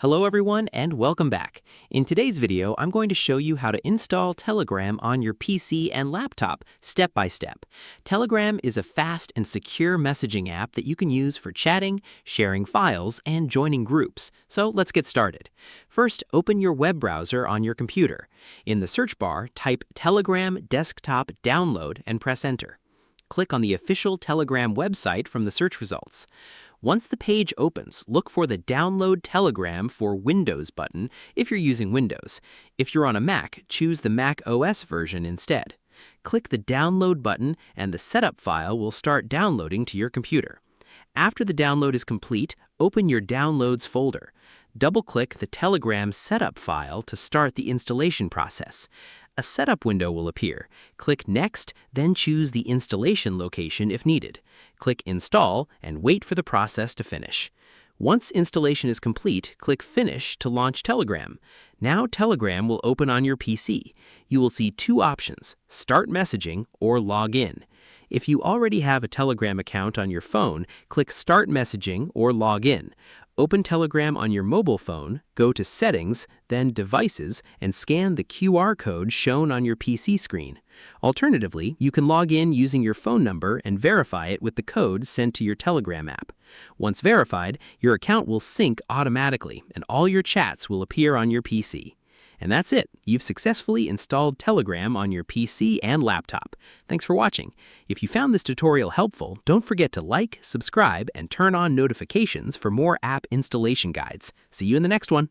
Hello everyone and welcome back. In today's video, I'm going to show you how to install Telegram on your PC and laptop step by step. Telegram is a fast and secure messaging app that you can use for chatting, sharing files, and joining groups. So let's get started. First, open your web browser on your computer. In the search bar, type Telegram Desktop Download and press Enter. Click on the official Telegram website from the search results. Once the page opens, look for the Download Telegram for Windows button if you're using Windows. If you're on a Mac, choose the Mac OS version instead. Click the Download button and the setup file will start downloading to your computer. After the download is complete, open your Downloads folder. Double-click the Telegram setup file to start the installation process. A setup window will appear. Click Next, then choose the installation location if needed. Click Install and wait for the process to finish. Once installation is complete, click Finish to launch Telegram. Now Telegram will open on your PC. You will see two options, Start Messaging or Log In. If you already have a Telegram account on your phone, click Start Messaging or Log In. Open Telegram on your mobile phone, go to Settings, then Devices, and scan the QR code shown on your PC screen. Alternatively, you can log in using your phone number and verify it with the code sent to your Telegram app. Once verified, your account will sync automatically, and all your chats will appear on your PC. And that's it. You've successfully installed Telegram on your PC and laptop. Thanks for watching. If you found this tutorial helpful, don't forget to like, subscribe, and turn on notifications for more app installation guides. See you in the next one.